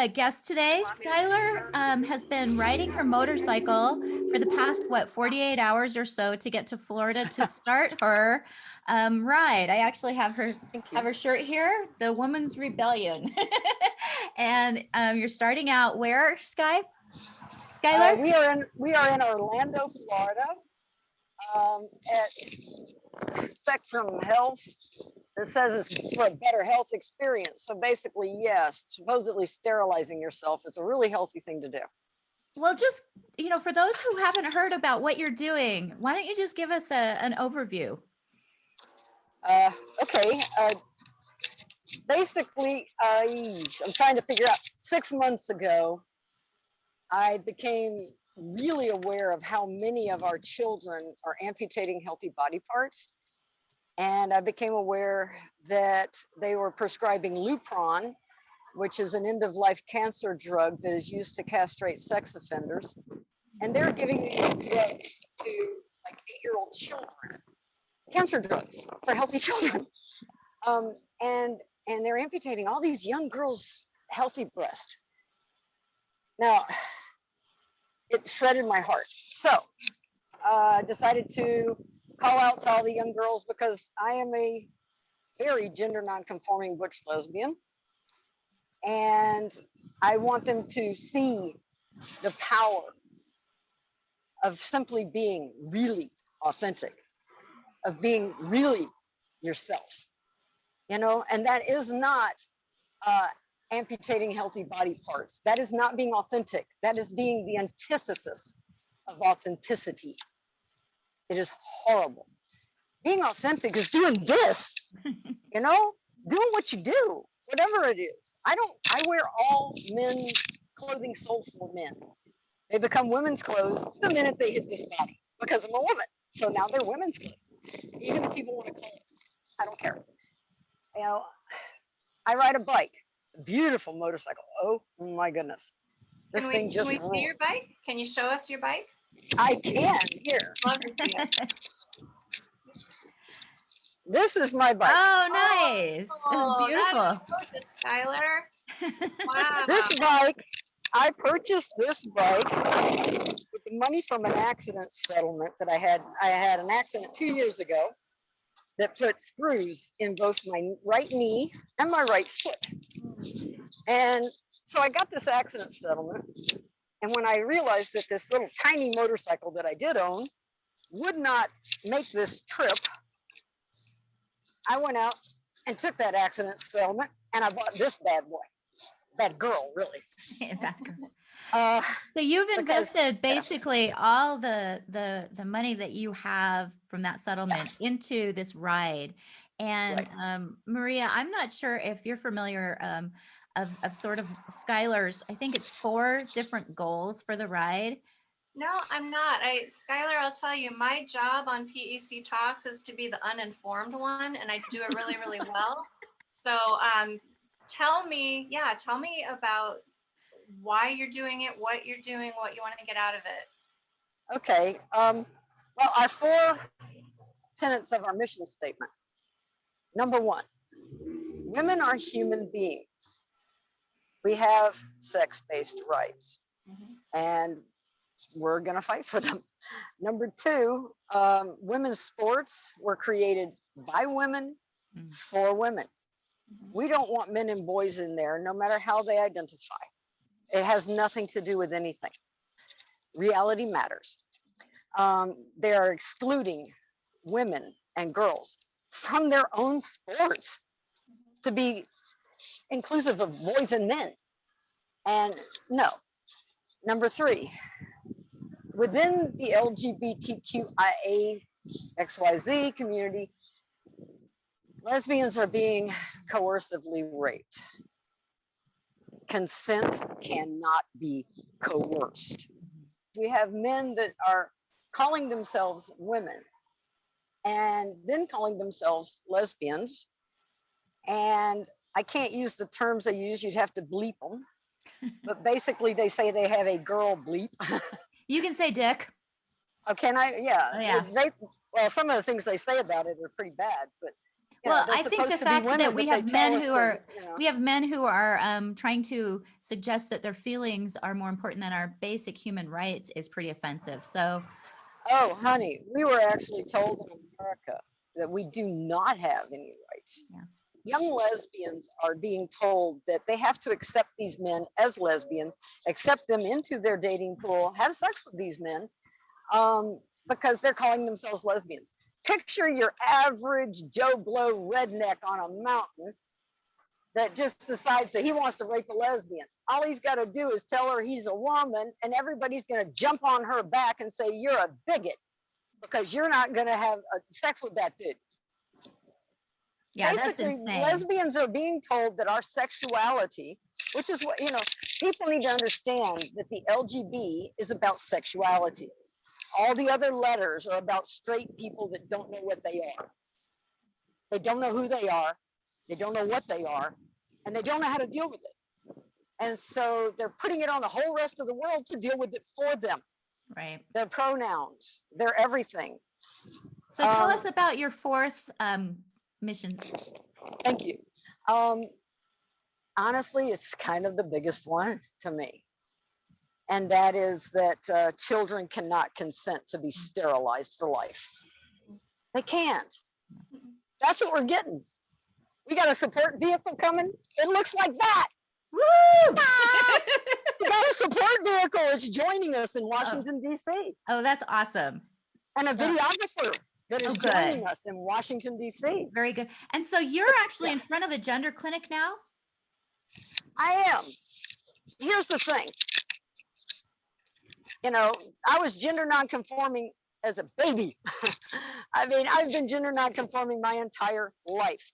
guest today. Skylar has been riding her motorcycle for the past, 48 hours or so to get to Florida to start her ride. I actually have her shirt here, the Women's Rebellion. And you're starting out where, Skylar? We are in Orlando, Florida, at Spectrum Health. It says it's for a better health experience. So basically, yes, supposedly sterilizing yourself is a really healthy thing to do. Well, just, for those who haven't heard about what you're doing, why don't you just give us an overview? Okay. Basically, I'm trying to figure out, 6 months ago, I became really aware of how many of our children are amputating healthy body parts. And I became aware that they were prescribing Lupron, which is an end-of-life cancer drug that is used to castrate sex offenders. And they're giving these drugs to like 8-year-old children, cancer drugs for healthy children. And they're amputating all these young girls' healthy breast. Now, it shredded my heart. So I decided to call out to all the young girls, because I am a very gender non-conforming butch lesbian. And I want them to see the power of simply being really authentic, of being really yourself, and that is not amputating healthy body parts. That is not being authentic. That is being the antithesis of authenticity. It is horrible. Being authentic is doing this, doing what you do, whatever it is. I wear all men's clothing sold for men. They become women's clothes the minute they hit this body, because I'm a woman. So now they're women's clothes. Even if people want to call it, I don't care. I ride a bike, a beautiful motorcycle. Oh my goodness. This thing just Can we see your bike? Can you show us your bike? I can, here. Love to see it. This is my bike. Oh, nice. It's beautiful. That is Skylar. Wow. This bike, I purchased this bike with the money from an accident settlement that I had. I had an accident 2 years ago that put screws in both my right knee and my right foot. And so I got this accident settlement. And when I realized that this little tiny motorcycle that I did own would not make this trip, I went out and took that accident settlement, and I bought this bad boy. Bad girl, really. So you've invested basically all the money that you have from that settlement into this ride. And right. Maria, I'm not sure if you're familiar of sort of Skylar's, I think it's 4 different goals for the ride. No, I'm not. Skylar, I'll tell you, my job on PEC Talks is to be the uninformed one, and I do it really, really well. So tell me about why you're doing it, what you're doing, what you want to get out of it. Okay. Well, our 4 tenets of our mission statement. Number 1, women are human beings. We have sex-based rights, and we're going to fight for them. Number 2, women's sports were created by women for women. We don't want men and boys in there, no matter how they identify. It has nothing to do with anything. Reality matters. They are excluding women and girls from their own sports to be inclusive of boys and men. And no. Number 3, within the LGBTQIA XYZ community, lesbians are being coercively raped. Consent cannot be coerced. We have men that are calling themselves women and then calling themselves lesbians. And I can't use the terms they use, you'd have to bleep them. But basically they say they have a girl bleep. You can say dick. Oh, can I? Yeah. Oh, yeah. Well, some of the things they say about it are pretty bad, but You know, Well, they're I think the supposed to be fact women, that we but they have tell men us who they're, are you know. we have men who are trying to suggest that their feelings are more important than our basic human rights is pretty offensive. So, Oh, honey, we were actually told in America that we do not have any rights. Yeah. Young lesbians are being told that they have to accept these men as lesbians, accept them into their dating pool, have sex with these men, because they're calling themselves lesbians. Picture your average Joe Blow redneck on a mountain that just decides that he wants to rape a lesbian. All he's got to do is tell her he's a woman, and everybody's going to jump on her back and say, you're a bigot because you're not going to have sex with that dude. yeah, that's Basically, insane. lesbians are being told that our sexuality, which is what, you know, people need to understand that the LGB is about sexuality. All the other letters are about straight people that don't know what they are. They don't know who they are. They don't know what they are, and they don't know how to deal with it. And so they're putting it on the whole rest of the world to deal with it for them. Right. Their pronouns, their everything. So tell us about your fourth mission. Thank you. Honestly, it's kind of the biggest one to me. And that is that children cannot consent to be sterilized for life. They can't. That's what we're getting. We got a support vehicle coming. It looks like that. Woo! We got a support vehicle. It's joining us in Washington, D.C. Oh, that's awesome. And a videographer that is joining good. us in Washington, D.C. Very good. And so you're actually in front of a gender clinic now? I am. Here's the thing. You know, I was gender nonconforming as a baby. I mean, I've been gender nonconforming my entire life.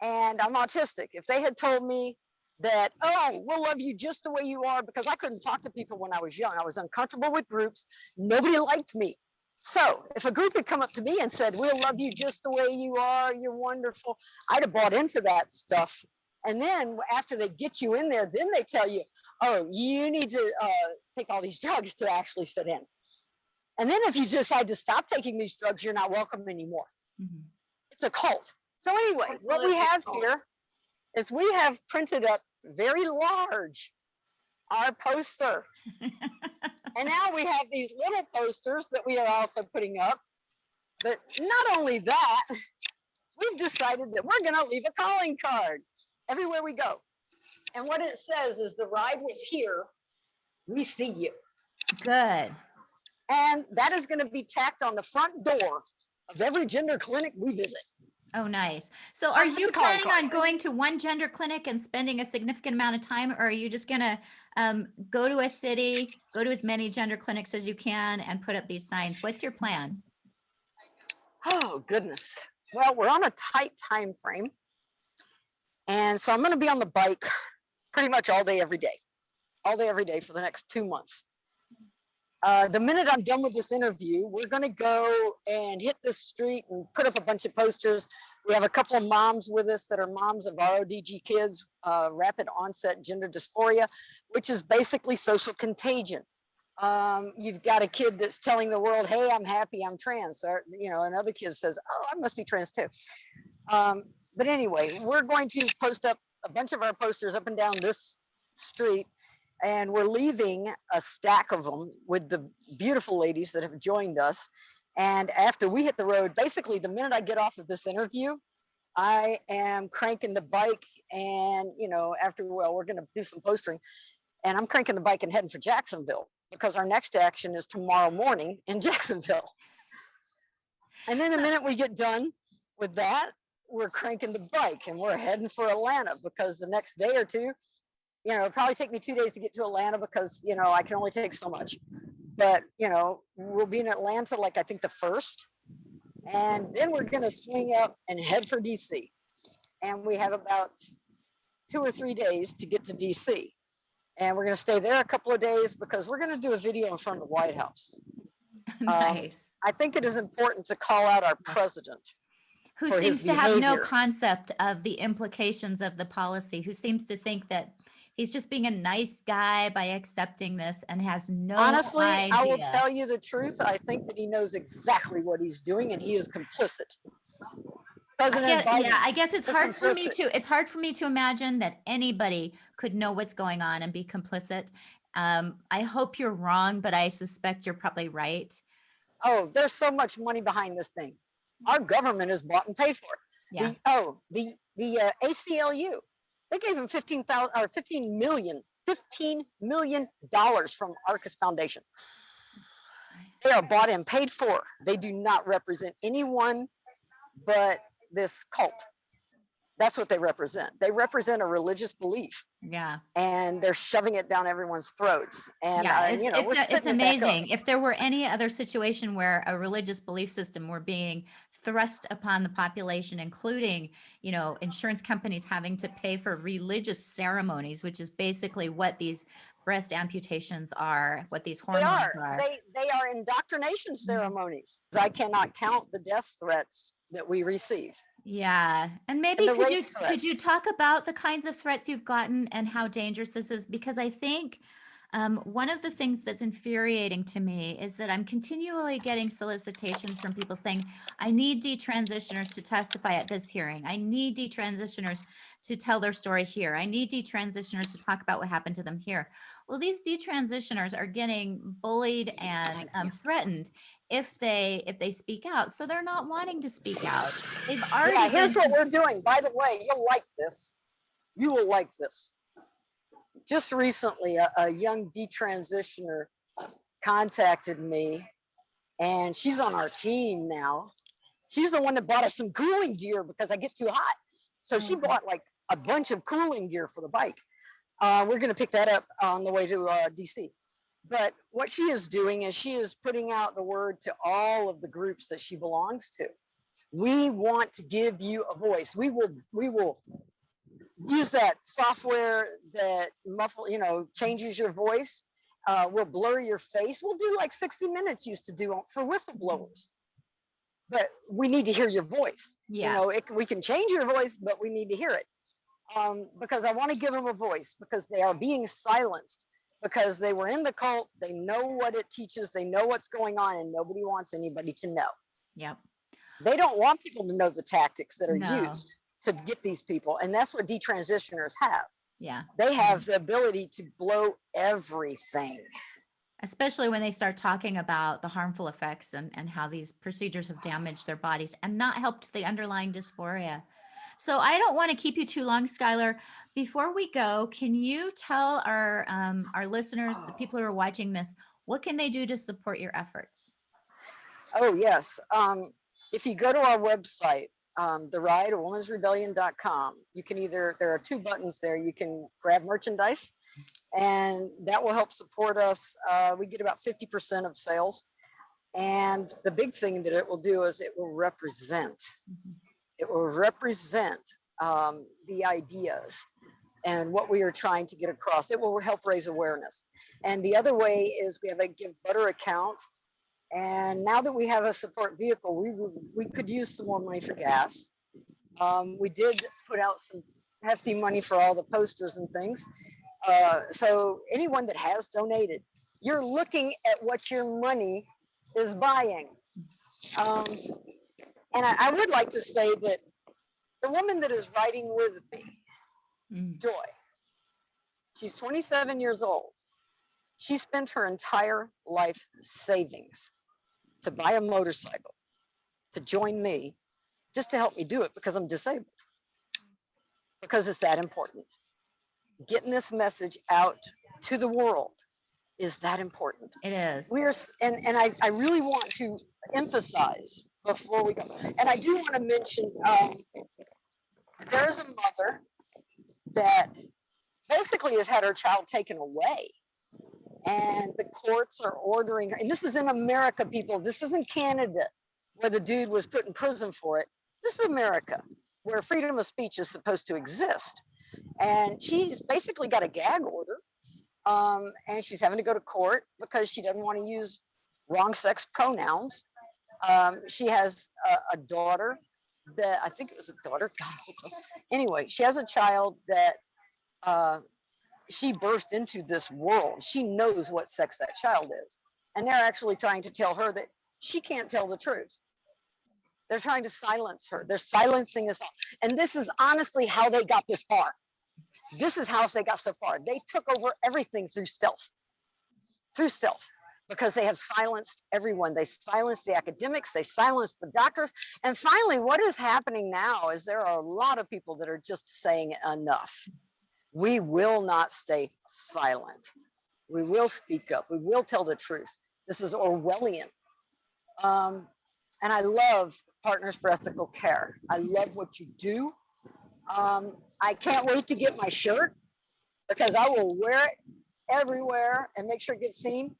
And I'm autistic. If they had told me that, oh, we'll love you just the way you are, because I couldn't talk to people when I was young. I was uncomfortable with groups. Nobody liked me. So if a group had come up to me and said, we'll love you just the way you are, you're wonderful, I'd have bought into that stuff. And then after they get you in there, then they tell you, oh, you need to take all these drugs to actually fit in. And then if you decide to stop taking these drugs, you're not welcome anymore. Mm-hmm. It's a cult. So anyway, what we have here is we have printed up very large our poster. And now we have these little posters that we are also putting up. But not only that, we've decided that we're going to leave a calling card everywhere we go. And what it says is, the ride was here. We see you. Good. And that is going to be tacked on the front door of every gender clinic we visit. Oh, nice. So are you planning on going to one gender clinic and spending a significant amount of time, or are you just going to go to a city, go to as many gender clinics as you can and put up these signs? What's your plan? Oh, goodness. Well, we're on a tight time frame. And so I'm going to be on the bike pretty much all day, every day for the next 2 months. The minute I'm done with this interview, we're going to go and hit the street and put up a bunch of posters. We have a couple of moms with us that are moms of RODG kids, rapid onset gender dysphoria, which is basically social contagion. You've got a kid that's telling the world, hey, I'm happy, I'm trans. Or, you know, another kid says, oh, I must be trans too. But anyway, we're going to post up a bunch of our posters up and down this street. And we're leaving a stack of them with the beautiful ladies that have joined us. And after we hit the road, basically the minute I get off of this interview, I am cranking the bike. And, you know, after, well, we're going to do some postering. And I'm cranking the bike and heading for Jacksonville, because our next action is tomorrow morning in Jacksonville. And then the minute we get done with that, we're cranking the bike and we're heading for Atlanta, because the next day or two, you know, it'll probably take me 2 days to get to Atlanta, because, you know, I can only take so much. But, you know, we'll be in Atlanta, like, I think the 1st. And then we're going to swing up and head for DC. And we have about 2 or 3 days to get to DC. And we're going to stay there a couple of days, because we're going to do a video in front of the White House. Nice. I think it is important to call out our president, who seems to have no concept of the implications of the policy, who seems to think that he's just being a nice guy by accepting this and has no Honestly, idea. I will tell you the truth. I think that he knows exactly what he's doing, and he is complicit. President Biden. Yeah, I guess it's is hard for me complicit. it's hard for me to imagine that anybody could know what's going on and be complicit. I hope you're wrong, but I suspect you're probably right. Oh, there's so much money behind this thing. Our government is bought and paid for. Yeah. The ACLU, they gave him $15 million from Arcus Foundation. They are bought and paid for. They do not represent anyone but this cult. That's what they represent. They represent a religious belief. Yeah. And they're shoving it down everyone's throats. And yeah, it's amazing. If there were any other situation where a religious belief system were being thrust upon the population, including, insurance companies having to pay for religious ceremonies, which is basically what these breast amputations are, what these hormones are. They are indoctrination ceremonies. I cannot count the death threats that we receive. Yeah. And maybe could you talk about the kinds of threats you've gotten and how dangerous this is? Because I think one of the things that's infuriating to me is that I'm continually getting solicitations from people saying, I need detransitioners to testify at this hearing. I need detransitioners to tell their story here. I need detransitioners to talk about what happened to them here. Well, these detransitioners are getting bullied and threatened if they speak out. So they're not wanting to speak out. They've already here's what we're doing. By the way, you'll like this. You will like this. Just recently, a young detransitioner contacted me, and she's on our team now. She's the one that bought us some cooling gear because I get too hot. So she bought like a bunch of cooling gear for the bike. We're going to pick that up on the way to DC. But what she is doing is she is putting out the word to all of the groups that she belongs to. We want to give you a voice. We will use that software that changes your voice. We'll blur your face. We'll do like 60 Minutes used to do for whistleblowers. But we need to hear your voice. Yeah. We can change your voice, but we need to hear it. Because I want to give them a voice, because they are being silenced, because they were in the cult. They know what it teaches. They know what's going on, and nobody wants anybody to know. Yep. They don't want people to know the tactics that are used to get these people. And that's what detransitioners have. Yeah. They have the ability to blow everything. Especially when they start talking about the harmful effects and how these procedures have damaged their bodies and not helped the underlying dysphoria. So I don't want to keep you too long, Skylar. Before we go, can you tell our listeners, the people who are watching this, what can they do to support your efforts? Oh, yes. If you go to our website, therideawomensrebellion.com, you can there are two buttons there. You can grab merchandise, and that will help support us. We get about 50% of sales. And the big thing that it will do is it will represent. Mm-hmm. It will represent the ideas and what we are trying to get across. It will help raise awareness. And the other way is we have a Give Butter account. And now that we have a support vehicle, we could use some more money for gas. We did put out some hefty money for all the posters and things. So anyone that has donated, you're looking at what your money is buying. And I would like to say that the woman that is riding with me, Joy, she's 27 years old. She spent her entire life savings to buy a motorcycle, to join me, just to help me do it because I'm disabled. Because it's that important. Getting this message out to the world is that important. It is. I really want to emphasize before we go, and I do want to mention, there is a mother that basically has had her child taken away, and the courts are ordering her, and this is in America, people, this isn't Canada where the dude was put in prison for it. This is America, where freedom of speech is supposed to exist. And she's basically got a gag order, and she's having to go to court because she doesn't want to use wrong sex pronouns. She has a daughter that, I think it was a daughter. Anyway, she has a child that she burst into this world. She knows what sex that child is. And they're actually trying to tell her that she can't tell the truth. They're trying to silence her. They're silencing us all. And this is honestly how they got this far. This is how they got so far. They took over everything through stealth, because they have silenced everyone. They silenced the academics, they silenced the doctors. And finally, what is happening now is there are a lot of people that are just saying enough. We will not stay silent. We will speak up. We will tell the truth. This is Orwellian. And I love Partners for Ethical Care. I love what you do. I can't wait to get my shirt, because I will wear it everywhere and make sure it gets seen.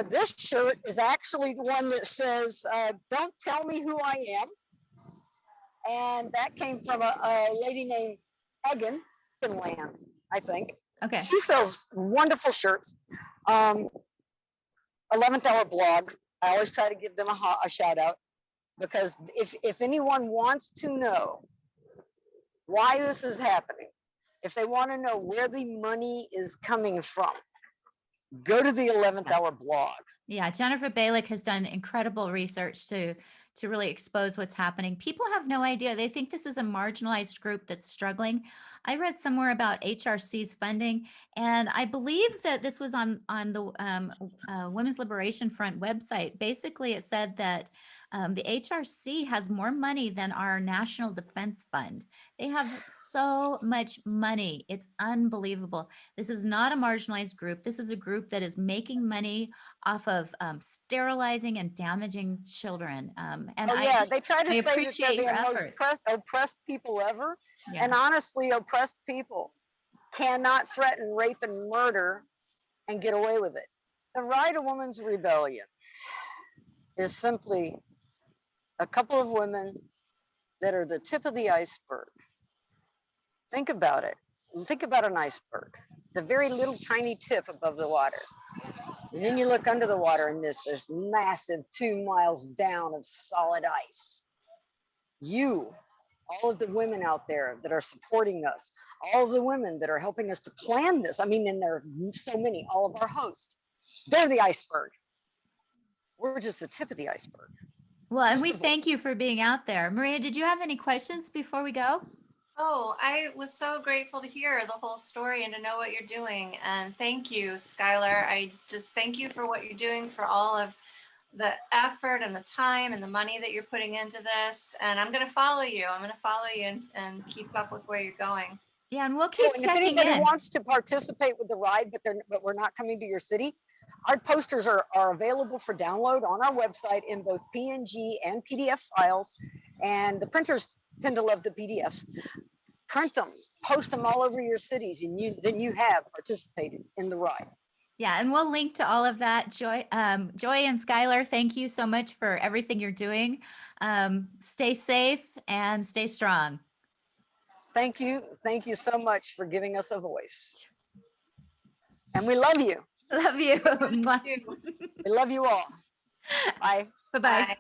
This shirt is actually the one that says, "Don't tell me who I am." And that came from a lady named Egan Finland, I think. Okay. She sells wonderful shirts. 11th Hour Blog. I always try to give them a shout out, because if anyone wants to know why this is happening, if they want to know where the money is coming from, go to the 11th Yes. Hour Blog. Yeah, Jennifer Balick has done incredible research to really expose what's happening. People have no idea. They think this is a marginalized group that's struggling. I read somewhere about HRC's funding, and I believe that this was on the Women's Liberation Front website. Basically, it said that the HRC has more money than our National Defense Fund. They have so much money. It's unbelievable. This is not a marginalized group. This is a group that is making money off of sterilizing and damaging children. And They try to I say that they're appreciate your the most efforts. oppressed people ever. Yeah. And honestly, oppressed people cannot threaten rape and murder and get away with it. The Right of Woman's Rebellion is simply a couple of women that are the tip of the iceberg. Think about it. Think about an iceberg, the very little tiny tip above the water. And then you look under the water, and there's massive 2 miles down of solid ice. You, all of the women out there that are supporting us, all of the women that are helping us to plan this. I mean, and there are so many, all of our hosts, they're the iceberg. We're just the tip of the iceberg. Well, and we thank you for being out there. Maria, did you have any questions before we go? Oh, I was so grateful to hear the whole story and to know what you're doing. And thank you, Skylar. I just thank you for what you're doing, for all of the effort and the time and the money that you're putting into this. And I'm going to follow you. I'm going to follow you and keep up with where you're going. Yeah, and we'll keep And checking if anybody in. wants to participate with the ride, but we're not coming to your city, our posters are available for download on our website in both PNG and PDF files. And the printers tend to love the PDFs. Print them, post them all over your cities, and then you have participated in the ride. Yeah, and we'll link to all of that. Joy and Skylar, thank you so much for everything you're doing. Stay safe and stay strong. Thank you. Thank you so much for giving us a voice. And we love you. Love you. We love you all. Bye. Bye-bye. Bye.